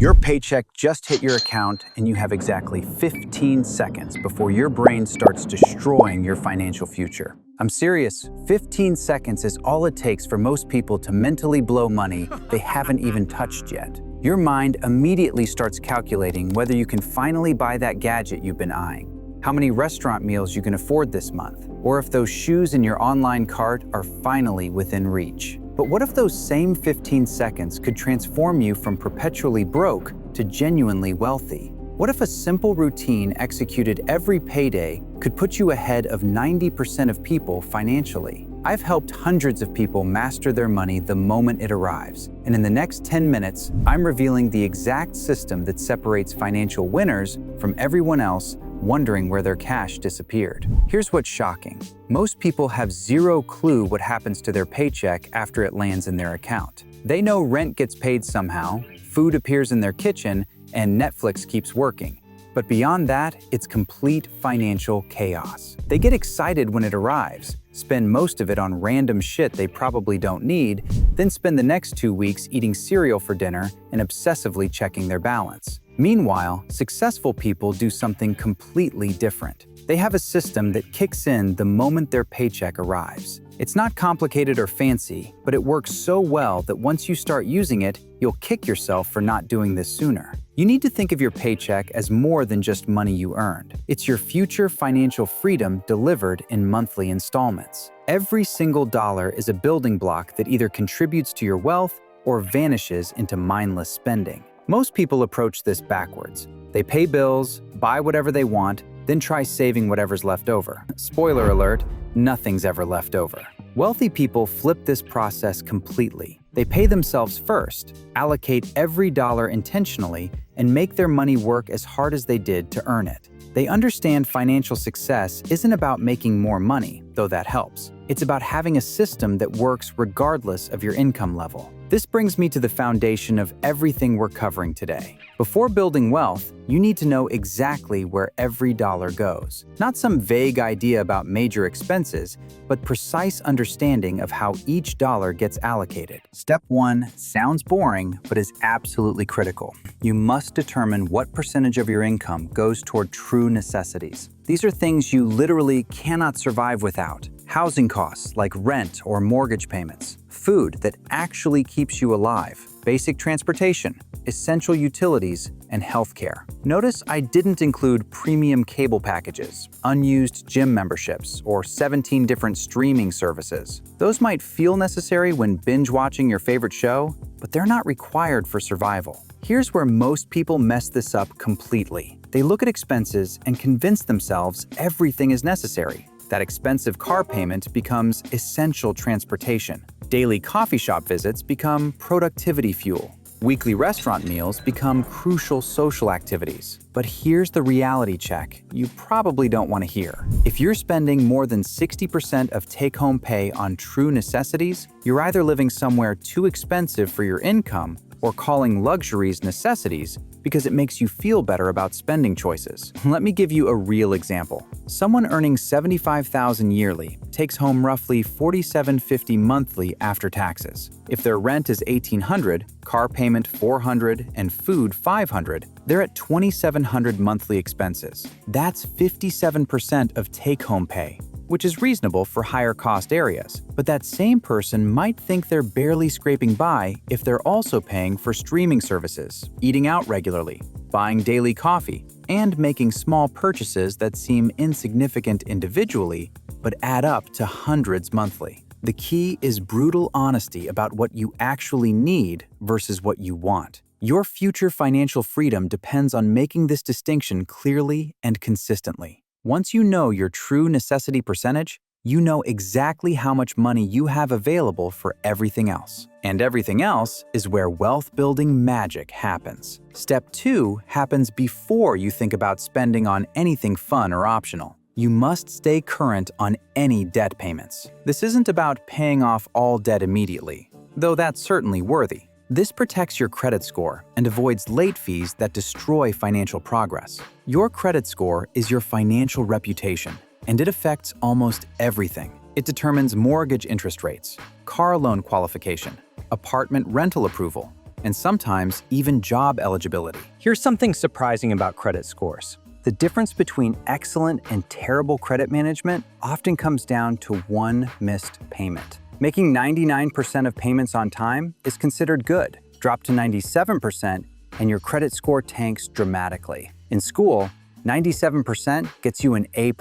Your paycheck just hit your account and you have exactly 15 seconds before your brain starts destroying your financial future. I'm serious, 15 seconds is all it takes for most people to mentally blow money they haven't even touched yet. Your mind immediately starts calculating whether you can finally buy that gadget you've been eyeing, how many restaurant meals you can afford this month, or if those shoes in your online cart are finally within reach. But what if those same 15 seconds could transform you from perpetually broke to genuinely wealthy? What if a simple routine executed every payday could put you ahead of 90% of people financially? I've helped hundreds of people master their money the moment it arrives. And in the next 10 minutes, I'm revealing the exact system that separates financial winners from everyone else wondering where their cash disappeared. Here's what's shocking. Most people have zero clue what happens to their paycheck after it lands in their account. They know rent gets paid somehow, food appears in their kitchen, and Netflix keeps working. But beyond that, it's complete financial chaos. They get excited when it arrives, spend most of it on random shit they probably don't need, then spend the next 2 weeks eating cereal for dinner and obsessively checking their balance. Meanwhile, successful people do something completely different. They have a system that kicks in the moment their paycheck arrives. It's not complicated or fancy, but it works so well that once you start using it, you'll kick yourself for not doing this sooner. You need to think of your paycheck as more than just money you earned. It's your future financial freedom delivered in monthly installments. Every single dollar is a building block that either contributes to your wealth or vanishes into mindless spending. Most people approach this backwards. They pay bills, buy whatever they want, then try saving whatever's left over. Spoiler alert, nothing's ever left over. Wealthy people flip this process completely. They pay themselves first, allocate every dollar intentionally, and make their money work as hard as they did to earn it. They understand financial success isn't about making more money, though that helps. It's about having a system that works regardless of your income level. This brings me to the foundation of everything we're covering today. Before building wealth, you need to know exactly where every dollar goes. Not some vague idea about major expenses, but precise understanding of how each dollar gets allocated. Step 1 sounds boring, but is absolutely critical. You must determine what percentage of your income goes toward true necessities. These are things you literally cannot survive without. Housing costs like rent or mortgage payments, food that actually keeps you alive, basic transportation, essential utilities, and healthcare. Notice I didn't include premium cable packages, unused gym memberships, or 17 different streaming services. Those might feel necessary when binge watching your favorite show, but they're not required for survival. Here's where most people mess this up completely. They look at expenses and convince themselves everything is necessary. That expensive car payment becomes essential transportation. Daily coffee shop visits become productivity fuel. Weekly restaurant meals become crucial social activities. But here's the reality check you probably don't want to hear. If you're spending more than 60% of take-home pay on true necessities, you're either living somewhere too expensive for your income or calling luxuries necessities because it makes you feel better about spending choices. Let me give you a real example. Someone earning $75,000 yearly takes home roughly $47.50 monthly after taxes. If their rent is $1,800, car payment $400, and food $500, they're at $2,700 monthly expenses. That's 57% of take-home pay, which is reasonable for higher cost areas. But that same person might think they're barely scraping by if they're also paying for streaming services, eating out regularly, buying daily coffee, and making small purchases that seem insignificant individually, but add up to hundreds monthly. The key is brutal honesty about what you actually need versus what you want. Your future financial freedom depends on making this distinction clearly and consistently. Once you know your true necessity percentage, you know exactly how much money you have available for everything else. And everything else is where wealth-building magic happens. Step 2 happens before you think about spending on anything fun or optional. You must stay current on any debt payments. This isn't about paying off all debt immediately, though that's certainly worthy. This protects your credit score and avoids late fees that destroy financial progress. Your credit score is your financial reputation, and it affects almost everything. It determines mortgage interest rates, car loan qualification, apartment rental approval, and sometimes even job eligibility. Here's something surprising about credit scores. The difference between excellent and terrible credit management often comes down to one missed payment. Making 99% of payments on time is considered good. Drop to 97% and your credit score tanks dramatically. In school, 97% gets you an A+.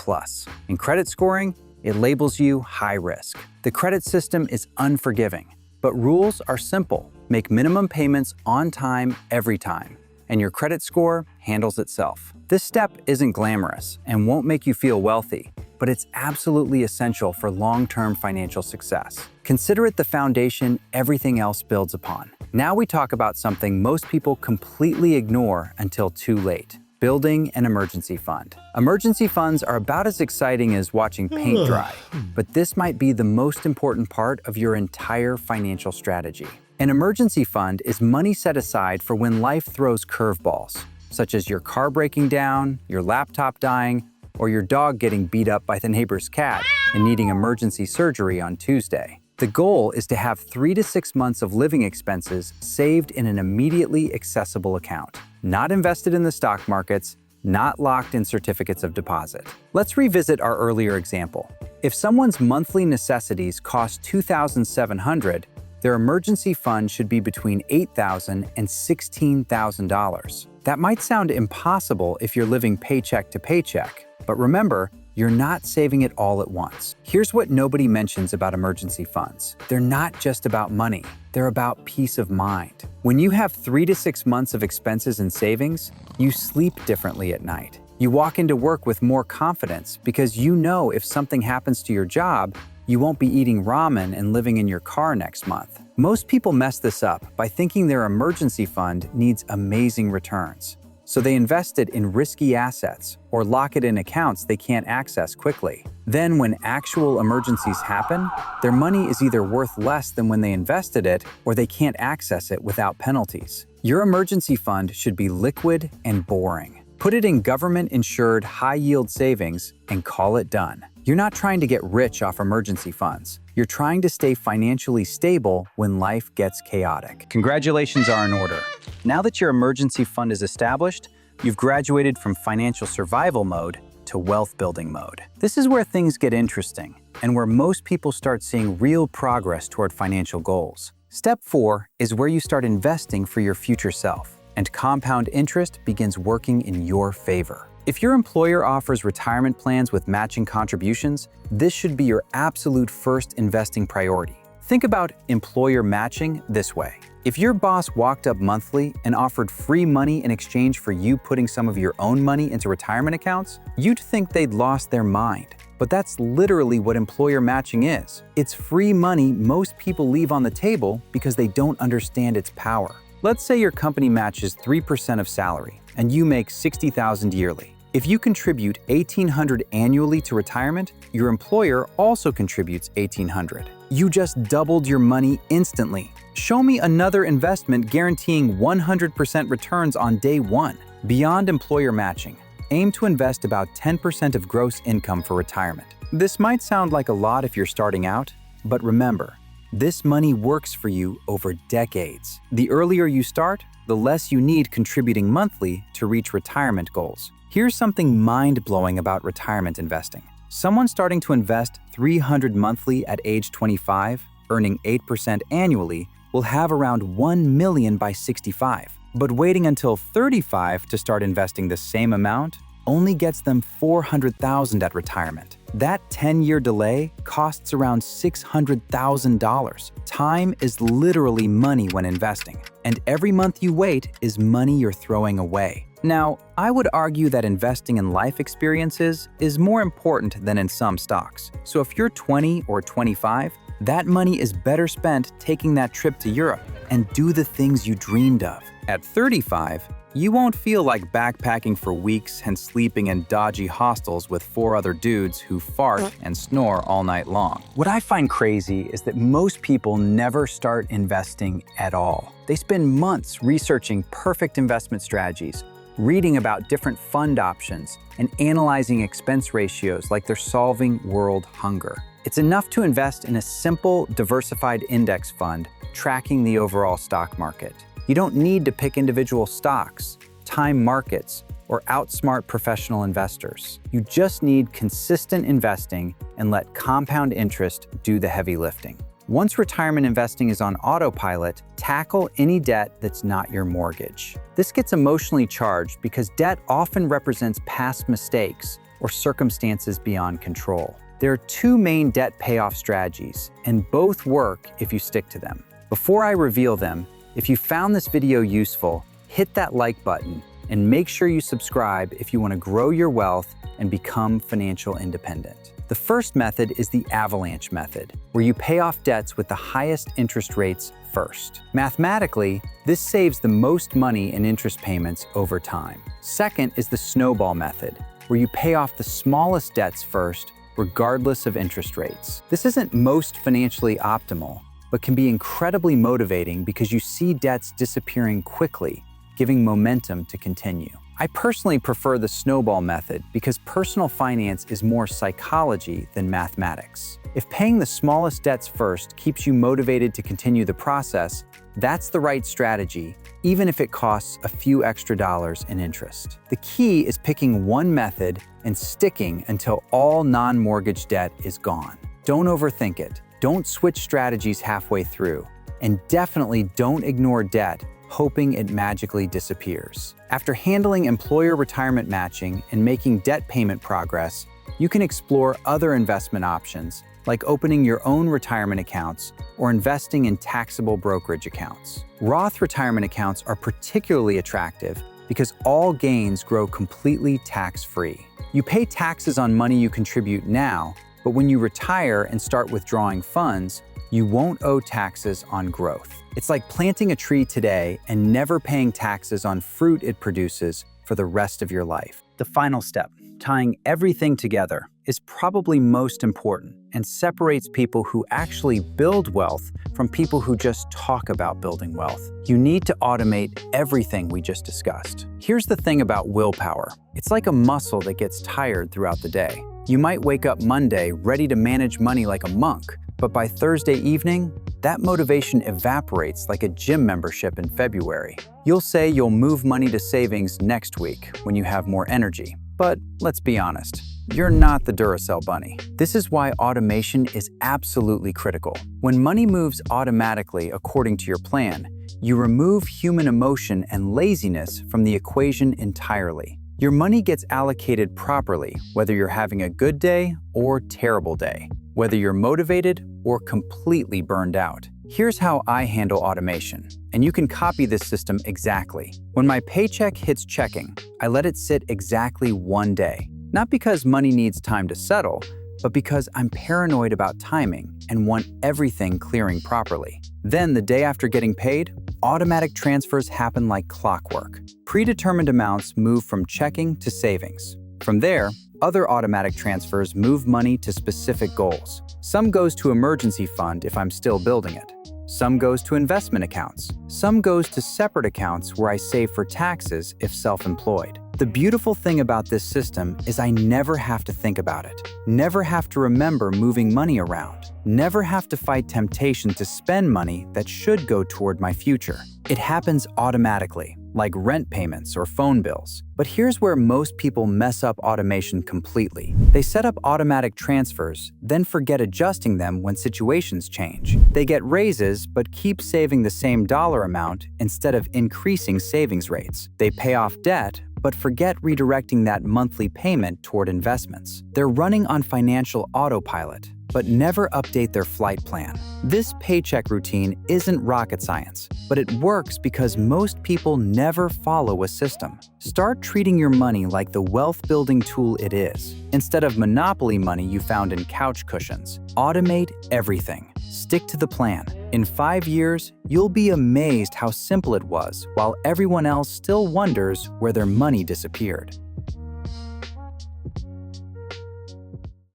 In credit scoring, it labels you high risk. The credit system is unforgiving, but rules are simple. Make minimum payments on time every time, and your credit score handles itself. This step isn't glamorous and won't make you feel wealthy, but it's absolutely essential for long-term financial success. Consider it the foundation everything else builds upon. Now we talk about something most people completely ignore until too late: building an emergency fund. Emergency funds are about as exciting as watching paint dry, but this might be the most important part of your entire financial strategy. An emergency fund is money set aside for when life throws curveballs, such as your car breaking down, your laptop dying, or your dog getting beat up by the neighbor's cat and needing emergency surgery on Tuesday. The goal is to have 3 to 6 months of living expenses saved in an immediately accessible account, not invested in the stock markets, not locked in certificates of deposit. Let's revisit our earlier example. If someone's monthly necessities cost $2,700, their emergency fund should be between $8,000 and $16,000. That might sound impossible if you're living paycheck to paycheck, but remember, you're not saving it all at once. Here's what nobody mentions about emergency funds. They're not just about money, they're about peace of mind. When you have 3 to 6 months of expenses and savings, you sleep differently at night. You walk into work with more confidence because you know if something happens to your job, you won't be eating ramen and living in your car next month. Most people mess this up by thinking their emergency fund needs amazing returns. So they invest it in risky assets or lock it in accounts they can't access quickly. Then when actual emergencies happen, their money is either worth less than when they invested it or they can't access it without penalties. Your emergency fund should be liquid and boring. Put it in government-insured high-yield savings and call it done. You're not trying to get rich off emergency funds. You're trying to stay financially stable when life gets chaotic. Congratulations are in order. Now that your emergency fund is established, you've graduated from financial survival mode to wealth building mode. This is where things get interesting and where most people start seeing real progress toward financial goals. Step 4 is where you start investing for your future self, and compound interest begins working in your favor. If your employer offers retirement plans with matching contributions, this should be your absolute first investing priority. Think about employer matching this way. If your boss walked up monthly and offered free money in exchange for you putting some of your own money into retirement accounts, you'd think they'd lost their mind. But that's literally what employer matching is. It's free money most people leave on the table because they don't understand its power. Let's say your company matches 3% of salary and you make $60,000 yearly. If you contribute $1,800 annually to retirement, your employer also contributes $1,800. You just doubled your money instantly. Show me another investment guaranteeing 100% returns on day one. Beyond employer matching, aim to invest about 10% of gross income for retirement. This might sound like a lot if you're starting out, but remember, this money works for you over decades. The earlier you start, the less you need contributing monthly to reach retirement goals. Here's something mind-blowing about retirement investing. Someone starting to invest $300 monthly at age 25, earning 8% annually, will have around $1 million by 65. But waiting until 35 to start investing the same amount only gets them $400,000 at retirement. That 10-year delay costs around $600,000. Time is literally money when investing, and every month you wait is money you're throwing away. Now, I would argue that investing in life experiences is more important than in some stocks. So if you're 20 or 25, that money is better spent taking that trip to Europe and do the things you dreamed of. At 35, you won't feel like backpacking for weeks and sleeping in dodgy hostels with 4 other dudes who fart and snore all night long. What I find crazy is that most people never start investing at all. They spend months researching perfect investment strategies, reading about different fund options, and analyzing expense ratios like they're solving world hunger. It's enough to invest in a simple, diversified index fund tracking the overall stock market. You don't need to pick individual stocks, time markets, or outsmart professional investors. You just need consistent investing and let compound interest do the heavy lifting. Once retirement investing is on autopilot, tackle any debt that's not your mortgage. This gets emotionally charged because debt often represents past mistakes or circumstances beyond control. There are two main debt payoff strategies, and both work if you stick to them. Before I reveal them, if you found this video useful, hit that like button and make sure you subscribe if you want to grow your wealth and become financial independent. The first method is the avalanche method, where you pay off debts with the highest interest rates first. Mathematically, this saves the most money in interest payments over time. Second is the snowball method, where you pay off the smallest debts first, regardless of interest rates. This isn't most financially optimal, but can be incredibly motivating because you see debts disappearing quickly, giving momentum to continue. I personally prefer the snowball method because personal finance is more psychology than mathematics. If paying the smallest debts first keeps you motivated to continue the process, that's the right strategy, even if it costs a few extra dollars in interest. The key is picking one method and sticking until all non-mortgage debt is gone. Don't overthink it. Don't switch strategies halfway through. And definitely don't ignore debt, hoping it magically disappears. After handling employer retirement matching and making debt payment progress, you can explore other investment options like opening your own retirement accounts or investing in taxable brokerage accounts. Roth retirement accounts are particularly attractive because all gains grow completely tax-free. You pay taxes on money you contribute now, but when you retire and start withdrawing funds, you won't owe taxes on growth. It's like planting a tree today and never paying taxes on fruit it produces for the rest of your life. The final step, tying everything together, is probably most important and separates people who actually build wealth from people who just talk about building wealth. You need to automate everything we just discussed. Here's the thing about willpower. It's like a muscle that gets tired throughout the day. You might wake up Monday ready to manage money like a monk, but by Thursday evening, that motivation evaporates like a gym membership in February. You'll say you'll move money to savings next week when you have more energy. But let's be honest, you're not the Duracell bunny. This is why automation is absolutely critical. When money moves automatically according to your plan, you remove human emotion and laziness from the equation entirely. Your money gets allocated properly, whether you're having a good day or terrible day, whether you're motivated or completely burned out. Here's how I handle automation, and you can copy this system exactly. When my paycheck hits checking, I let it sit exactly one day. Not because money needs time to settle, but because I'm paranoid about timing and want everything clearing properly. Then the day after getting paid, automatic transfers happen like clockwork. Predetermined amounts move from checking to savings. From there, other automatic transfers move money to specific goals. Some goes to emergency fund if I'm still building it. Some goes to investment accounts. Some goes to separate accounts where I save for taxes if self-employed. The beautiful thing about this system is I never have to think about it. Never have to remember moving money around. Never have to fight temptation to spend money that should go toward my future. It happens automatically, like rent payments or phone bills. But here's where most people mess up automation completely. They set up automatic transfers, then forget adjusting them when situations change. They get raises, but keep saving the same dollar amount instead of increasing savings rates. They pay off debt, but forget redirecting that monthly payment toward investments. They're running on financial autopilot, but never update their flight plan. This paycheck routine isn't rocket science, but it works because most people never follow a system. Start treating your money like the wealth-building tool it is, instead of monopoly money you found in couch cushions. Automate everything. Stick to the plan. In 5 years, you'll be amazed how simple it was, while everyone else still wonders where their money disappeared.